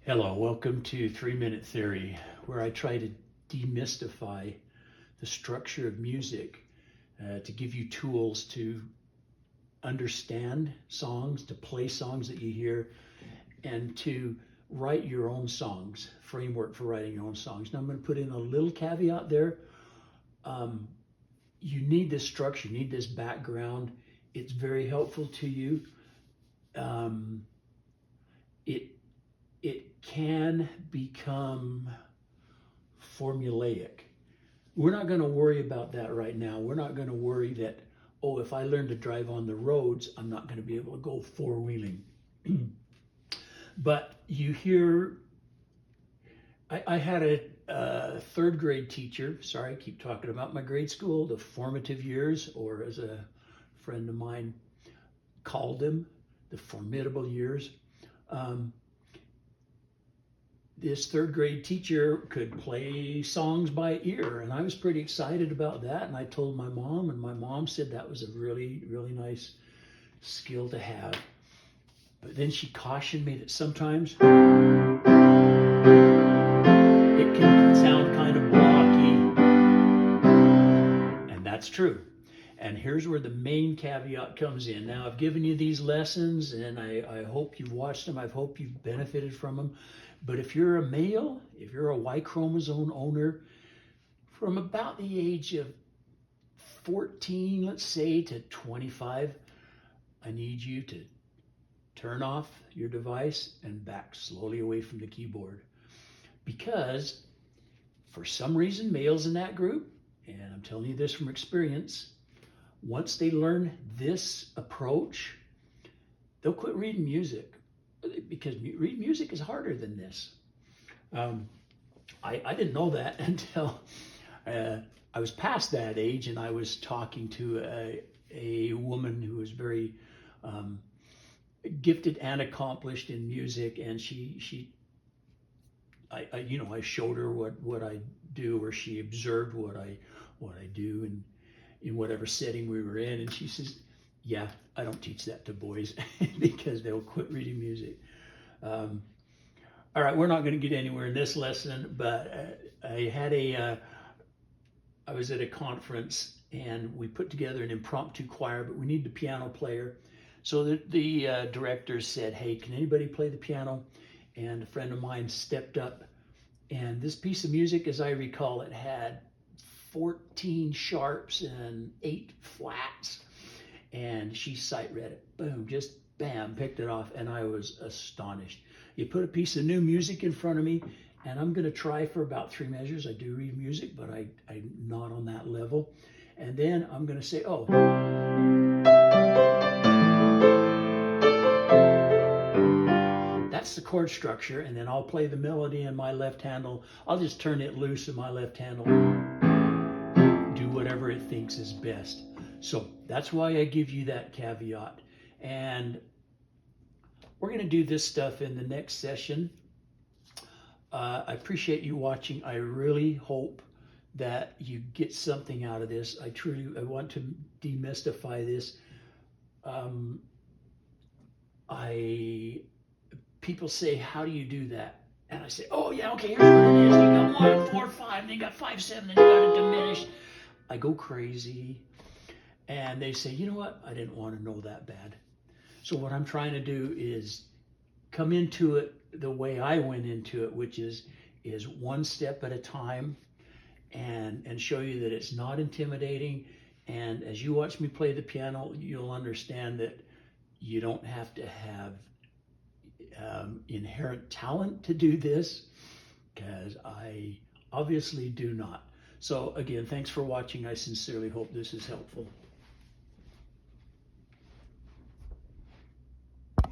Hello, welcome to 3-Minute Theory, where I try to demystify the structure of music to give you tools to understand songs, to play songs that you hear, and to write your own songs, framework for writing your own songs. Now I'm going to put in a little caveat there. You need this structure, you need this background. It's very helpful to you. It can become formulaic. We're not going to worry about that right now. We're not going to worry that, oh, if I learn to drive on the roads, I'm not going to be able to go four-wheeling. But you hear, I had a third grade teacher, sorry, I keep talking about my grade school, the formative years, or as a friend of mine called them, the formidable years. This third grade teacher could play songs by ear, and I was pretty excited about that. And I told my mom, and my mom said that was a really, really nice skill to have. But then she cautioned me that sometimes it can sound kind of blocky, and that's true. And here's where the main caveat comes in. Now, I've given you these lessons, and I hope you've watched them. I hope you've benefited from them. But if you're a male, if you're a Y chromosome owner, from about the age of 14, let's say, to 25, I need you to turn off your device and back slowly away from the keyboard. Because for some reason, males in that group, and I'm telling you this from experience, once they learn this approach, they'll quit reading music. Because reading music is harder than this. I didn't know that until I was past that age, and I was talking to a woman who was very gifted and accomplished in music, and I showed her what I do, or she observed what I do, and in whatever setting we were in, and she says, yeah, I don't teach that to boys because they'll quit reading music. All right, we're not going to get anywhere in this lesson, but I was at a conference, and we put together an impromptu choir, but we need a piano player. So the director said, hey, can anybody play the piano? And a friend of mine stepped up, and this piece of music, as I recall, it had 14 sharps and 8 flats. And she sight read it, boom, just bam, picked it off, and I was astonished. You put a piece of new music in front of me, and I'm going to try for about 3 measures. I do read music, but I'm not on that level. And then I'm going to say, oh. That's the chord structure, and then I'll play the melody in my left hand. I'll just turn it loose in my left hand. Do whatever it thinks is best. So that's why I give you that caveat. And we're going to do this stuff in the next session. I appreciate you watching. I really hope that you get something out of this. I want to demystify this. People say, how do you do that? And I say, oh yeah, okay, here's what it is. You got 1, 4, 5, and you got 5, 7, and you got it diminished. I go crazy. And they say, you know what? I didn't want to know that bad. So what I'm trying to do is come into it the way I went into it, which is one step at a time, and show you that it's not intimidating. And as you watch me play the piano, you'll understand that you don't have to have inherent talent to do this, because I obviously do not. So again, thanks for watching. I sincerely hope this is helpful.